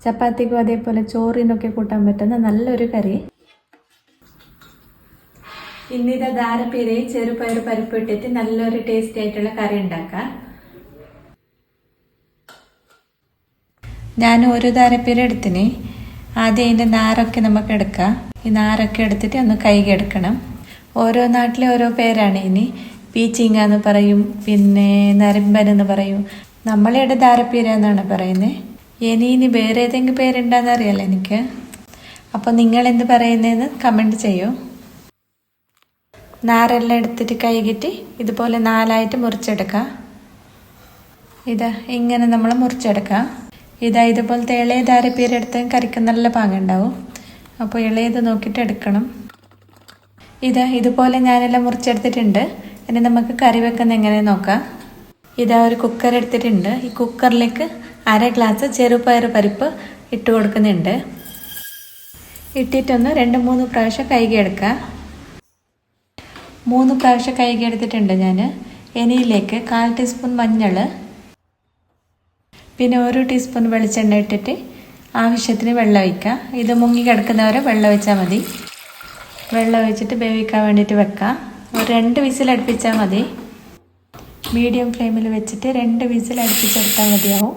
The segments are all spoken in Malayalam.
ചപ്പാത്തിക്കും അതേപോലെ ചോറിനൊക്കെ കൂട്ടാൻ പറ്റുന്ന നല്ലൊരു കറി. ഇന്നിത് ധാരപ്പീരയും ചെറുപയർ പരിപ്പ് ഇട്ടിട്ട് നല്ലൊരു ടേസ്റ്റി ആയിട്ടുള്ള കറി ഉണ്ടാക്കാം. ഞാൻ ഒരു ധാരപ്പീര എടുത്തിന്. ആദ്യം അതിൻ്റെ നാരൊക്കെ നമുക്ക് എടുക്കാം. ഈ നാരൊക്കെ എടുത്തിട്ട് ഒന്ന് കഴുകി എടുക്കണം. ഓരോ നാട്ടിലെ ഓരോ പേരാണ്. ഇനി പീച്ചിങ്ങ എന്ന് പറയും, പിന്നെ നരമ്പൻ എന്ന് പറയും. നമ്മളിവിടെ ധാരപ്പീര എന്നാണ് പറയുന്നത്. ഇനി വേറെ ഏതെങ്കിലും പേരുണ്ടാന്ന് അറിയാലോ എനിക്ക്. അപ്പോൾ നിങ്ങൾ എന്ത് പറയുന്നതെന്ന് കമൻറ്റ് ചെയ്യൂ. നാരെല്ലാം എടുത്തിട്ട് കഴുകിയിട്ട് ഇതുപോലെ 4ആയിട്ട് മുറിച്ചെടുക്കാം. ഇങ്ങനെ നമ്മൾ മുറിച്ചെടുക്കാം. ഇതുപോലത്തെ ഇളയ ധാരപ്പീര എടുത്താൽ കറിക്ക് നല്ല പാങ്ങുണ്ടാവും. അപ്പോൾ ഇളയത് നോക്കിയിട്ട് എടുക്കണം. ഇതുപോലെ ഞാനെല്ലാം മുറിച്ചെടുത്തിട്ടുണ്ട്. ഇനി നമുക്ക് കറി വെക്കുന്ന എങ്ങനെ നോക്കാം. ഒരു കുക്കർ എടുത്തിട്ടുണ്ട്. ഈ കുക്കറിലേക്ക് 1/2 ഗ്ലാസ് ചെറുപയർ പരിപ്പ് ഇട്ട് കൊടുക്കുന്നുണ്ട്. ഇട്ടിട്ടൊന്ന് 2-3 പ്രാവശ്യം കഴുകിയെടുക്കാം. 3 പ്രാവശ്യം കഴുകിയെടുത്തിട്ടുണ്ട് ഞാൻ. ഇനിയിലേക്ക് 1/4 ടീസ്പൂൺ മഞ്ഞൾ, പിന്നെ 1 ടീസ്പൂൺ വെളിച്ചെണ്ണ ഇട്ടിട്ട് ആവശ്യത്തിന് വെള്ളം ഒഴിക്കുക. ഇത് മുങ്ങി കിടക്കുന്നവരെ വെള്ളം ഒഴിച്ചാൽ മതി. വെള്ളം ഒഴിച്ചിട്ട് വേവിക്കാൻ വേണ്ടിയിട്ട് വെക്കാം. ഒരു 2 വിസിൽ അടുപ്പിച്ചാൽ മതി. മീഡിയം ഫ്ലെയിമിൽ വെച്ചിട്ട് 2 വിസിൽ അടുപ്പിച്ചെടുത്താൽ മതിയാവും.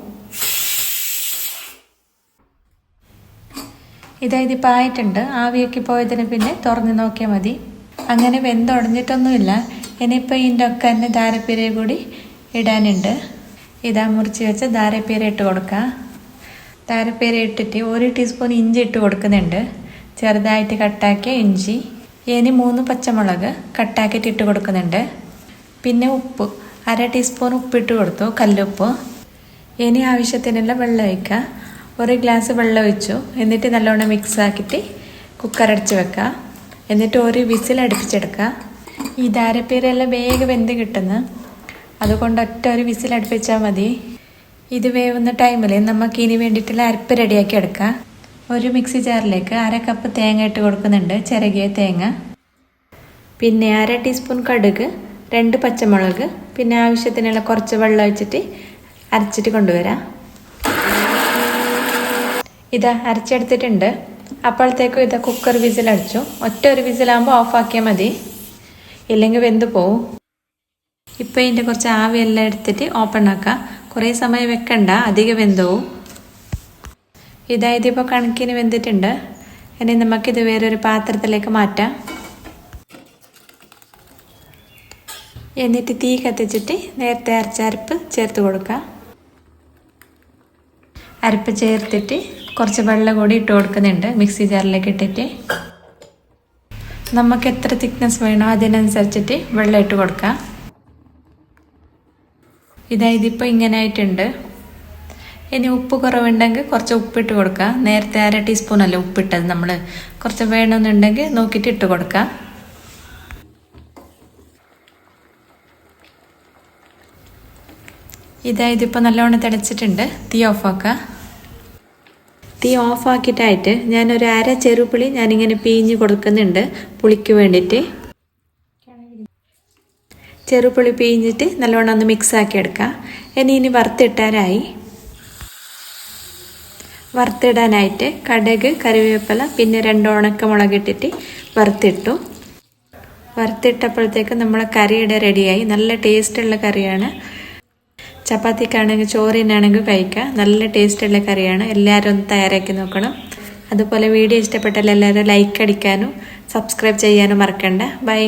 ഇതിപ്പോൾ ആയിട്ടുണ്ട്. ആവിയൊക്കെ പോയതിന് പിന്നെ തുറന്ന് നോക്കിയാൽ മതി. അങ്ങനെ വെന്തുടഞ്ഞിട്ടൊന്നുമില്ല. ഇനിയിപ്പോൾ ഇതിൻ്റെ ഒക്കെ തന്നെ ധാരപ്പീര കൂടി ഇടാനുണ്ട്. മുറിച്ച് വെച്ച് ധാരപ്പീര ഇട്ട് കൊടുക്കാം. ധാരപ്പീര ഇട്ടിട്ട് 1 ടീസ്പൂൺ ഇഞ്ചി ഇട്ട് കൊടുക്കുന്നുണ്ട്. ചെറുതായിട്ട് കട്ടാക്കിയ ഇഞ്ചി. 3 പച്ചമുളക് കട്ടാക്കിയിട്ട് ഇട്ട് കൊടുക്കുന്നുണ്ട്. പിന്നെ ഉപ്പ് 1/2 ടീസ്പൂൺ ഉപ്പിട്ട് കൊടുത്തു, കല്ലുപ്പ്. ആവശ്യത്തിനുള്ള വെള്ളം ഒഴിക്കുക. 1 ഗ്ലാസ് വെള്ളം ഒഴിച്ചു. എന്നിട്ട് നല്ലോണം മിക്സ് ആക്കിയിട്ട് കുക്കർ അടച്ച് വെക്കുക. എന്നിട്ട് 1 വിസിൽ അടുപ്പിച്ചെടുക്കുക. ഈ ധാരപ്പീരെല്ലാം വേഗം വെന്ത് കിട്ടുന്നു. അതുകൊണ്ട് ഒരു വിസിൽ അടുപ്പിച്ചാൽ മതി. ഇത് വേവുന്ന ടൈമിൽ നമുക്ക് ഇനി വേണ്ടിയിട്ടുള്ള അരപ്പ് റെഡിയാക്കി എടുക്കാം. ഒരു മിക്സി ജാറിലേക്ക് 1/2 കപ്പ് തേങ്ങ ഇട്ട് കൊടുക്കുന്നുണ്ട്, ചിരകിയ തേങ്ങ. പിന്നെ 1/2 ടീസ്പൂൺ കടുക്, 2 പച്ചമുളക്, പിന്നെ ആവശ്യത്തിനുള്ള കുറച്ച് വെള്ളം ഒഴിച്ചിട്ട് അരച്ചിട്ട് കൊണ്ടുവരാം. അരച്ചെടുത്തിട്ടുണ്ട്. അപ്പോഴത്തേക്കും കുക്കർ വിസിലടിച്ചു. ഒരു വിസിലാകുമ്പോൾ ഓഫാക്കിയാൽ മതി, ഇല്ലെങ്കിൽ വെന്ത് പോവും. ഇപ്പോൾ ഇതിൻ്റെ കുറച്ച് ആവിയെല്ലാം എടുത്തിട്ട് ഓപ്പൺ ആക്കാം. കുറേ സമയം വെക്കണ്ട, അധികം വെന്തോവും. ഇതിപ്പോൾ കണക്കിന് വെന്തിട്ടുണ്ട്. ഇനി നമുക്കിത് വേറൊരു പാത്രത്തിലേക്ക് മാറ്റാം. എന്നിട്ട് തീ കത്തിച്ചിട്ട് നേരത്തെ അരച്ച അരപ്പ് ചേർത്ത് കൊടുക്കാം. അരപ്പ് ചേർത്തിട്ട് കുറച്ച് വെള്ളം കൂടി ഇട്ട് കൊടുക്കുന്നുണ്ട് മിക്സി ജാറിലേക്ക് ഇട്ടിട്ട്. നമുക്ക് എത്ര തിക്നെസ് വേണോ അതിനനുസരിച്ചിട്ട് വെള്ളം ഇട്ട് കൊടുക്കാം. ഇതിപ്പോൾ ഇങ്ങനെ ആയിട്ടുണ്ട്. ഇനി ഉപ്പ് കുറവുണ്ടെങ്കിൽ കുറച്ച് ഉപ്പിട്ട് കൊടുക്കുക. നേരത്തെ 1/2 ടീസ്പൂണല്ലേ ഉപ്പിട്ടത് നമ്മൾ. കുറച്ച് വേണമെന്നുണ്ടെങ്കിൽ നോക്കിയിട്ട് ഇട്ട് കൊടുക്കാം. ഇതിപ്പോൾ നല്ലോണം തിളച്ചിട്ടുണ്ട്. തീ ഓഫാക്കുക. തീ ഓഫാക്കിയിട്ടായിട്ട് ഞാനൊരു 1/2 ചെറുപുളി ഞാനിങ്ങനെ പിഴിഞ്ഞ് കൊടുക്കുന്നുണ്ട് പുളിക്ക് വേണ്ടിയിട്ട്. ചെറുപുളി പിഴിഞ്ഞിട്ട് നല്ലോണം ഒന്ന് മിക്സ് ആക്കി എടുക്കാം. ഇനി വറുത്തിടാനായിട്ട് കടുക്, കറിവേപ്പില, പിന്നെ 2 ഉണക്കമുളക് ഇട്ടിട്ട് വറുത്തിട്ടു. വറുത്തിട്ടപ്പോഴത്തേക്ക് നമ്മളെ കറിയുടെ റെഡിയായി. നല്ല ടേസ്റ്റുള്ള കറിയാണ്. ചപ്പാത്തിക്കാണെങ്കിൽ ചോറിനാണെങ്കിൽ കഴിക്കാം. നല്ല ടേസ്റ്റുള്ള കറിയാണ്. എല്ലാവരും ഒന്ന് തയ്യാറാക്കി നോക്കണം. അതുപോലെ വീഡിയോ ഇഷ്ടപ്പെട്ടാൽ എല്ലാവരും ലൈക്ക് അടിക്കാനും സബ്സ്ക്രൈബ് ചെയ്യാനും മറക്കണ്ട. ബൈ.